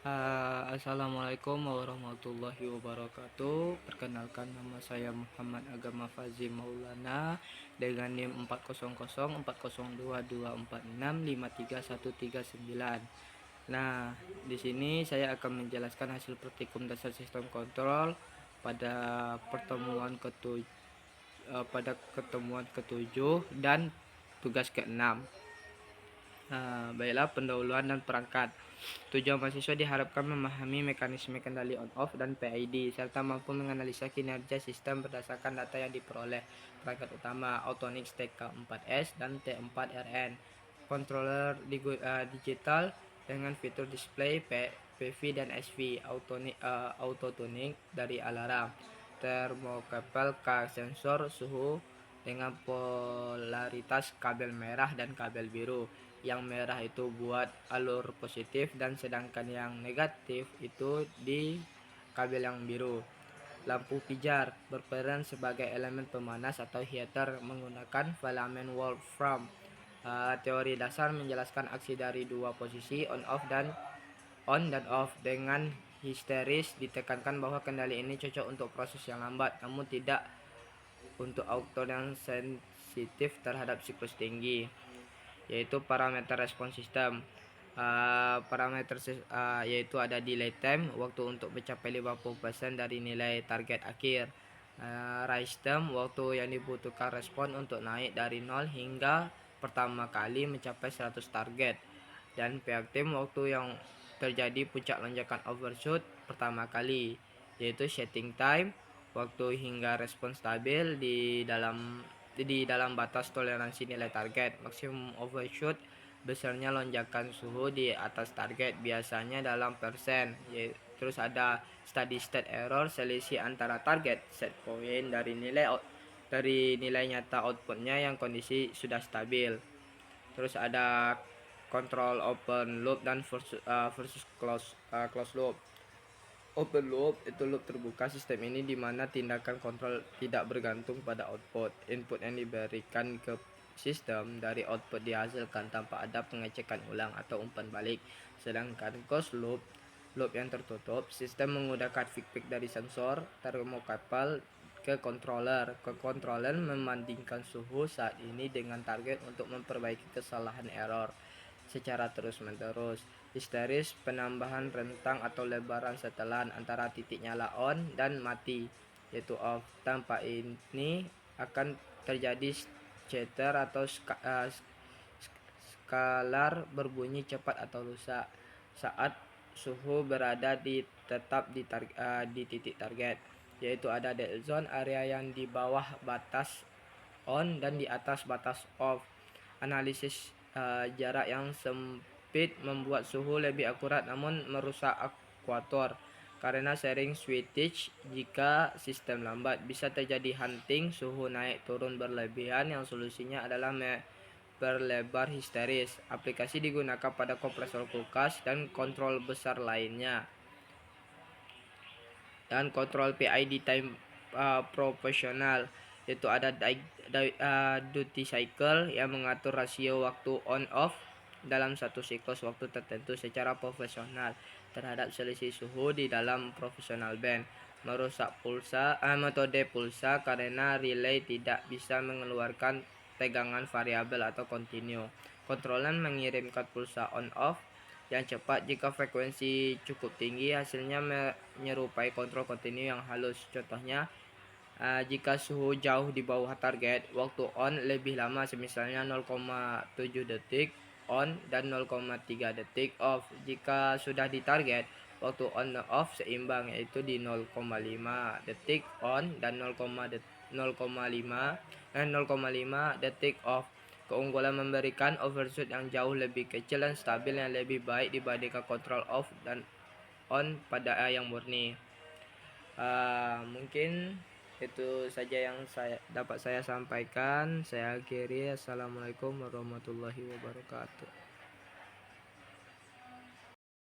Assalamualaikum warahmatullahi wabarakatuh. Perkenalkan, nama saya Muhammad Agama Fazim Maulana dengan NIM 4001422465339. Nah, di sini saya akan menjelaskan hasil praktikum dasar sistem kontrol pada pertemuan ketujuh dan tugas ke-6. Baiklah, pendahuluan dan perangkat. Tujuan mahasiswa diharapkan memahami mekanisme kendali on-off dan PID, serta mampu menganalisa kinerja sistem berdasarkan data yang diperoleh. Perangkat utama Autonix TK4S dan T4RN, controller digital dengan fitur display, PV dan SV, auto tuning dari alarm, thermocouple sensor suhu dengan polaritas kabel merah dan kabel biru. Yang merah itu buat alur positif dan sedangkan yang negatif itu di kabel yang biru. Lampu pijar berperan sebagai elemen pemanas atau heater menggunakan filament wolfram. Teori dasar menjelaskan aksi dari dua posisi on dan off. Dengan histeris ditekankan bahwa kendali ini cocok untuk proses yang lambat, namun tidak untuk auto yang sensitif terhadap siklus tinggi, yaitu parameter respon sistem. Parameter yaitu ada delay time, waktu untuk mencapai 50% dari nilai target akhir. Rise time, waktu yang dibutuhkan respon untuk naik dari 0 hingga pertama kali mencapai 100 target. Dan peak time, waktu yang terjadi puncak lonjakan overshoot pertama kali, yaitu setting time, waktu hingga respon stabil di dalam batas toleransi nilai target. Maksimum overshoot, besarnya lonjakan suhu di atas target, biasanya dalam persen. Terus ada steady state error, selisih antara target set point dari nilai nyata outputnya yang kondisi sudah stabil. Terus ada control open loop dan versus close loop. Open loop itu loop terbuka. Sistem ini di mana tindakan kontrol tidak bergantung pada output. Input yang diberikan ke sistem dari output dihasilkan tanpa ada pengecekan ulang atau umpan balik. Sedangkan closed loop yang tertutup, sistem menggunakan feedback dari sensor thermocouple ke controller. Controller membandingkan suhu saat ini dengan target untuk memperbaiki kesalahan error secara terus-menerus. Histeris, penambahan rentang atau lebaran setelan antara titik nyala on dan mati, yaitu off. Tanpa ini akan terjadi chatter atau skalar berbunyi cepat atau rusak saat suhu berada tetap di titik target, yaitu ada dead zone, area yang di bawah batas on dan di atas batas off. Analisis jarak yang sempit membuat suhu lebih akurat namun merusak akuator karena sharing swittage. Jika sistem lambat, bisa terjadi hunting, suhu naik turun berlebihan yang solusinya adalah perlebar histeris. Aplikasi digunakan pada kompresor kulkas dan kontrol besar lainnya. Dan kontrol PID time proporsional, yaitu ada duty cycle yang mengatur rasio waktu on off dalam satu siklus waktu tertentu secara profesional terhadap selisih suhu di dalam profesional band. Merusak metode pulsa karena relay tidak bisa mengeluarkan tegangan variabel atau kontinu. Controller mengirimkan pulsa on off yang cepat jika frekuensi cukup tinggi, hasilnya menyerupai kontrol kontinu yang halus. Contohnya, jika suhu jauh di bawah target, waktu on lebih lama, misalnya 0,7 detik on dan 0,3 detik off. Jika sudah di target, waktu on dan off seimbang, yaitu di 0,5 detik on dan 0,5 detik off. Keunggulan memberikan overshoot yang jauh lebih kecil dan stabil yang lebih baik dibandingkan kontrol off dan on pada yang murni. Mungkin itu saja yang dapat saya sampaikan. Saya akhiri. Assalamualaikum warahmatullahi wabarakatuh.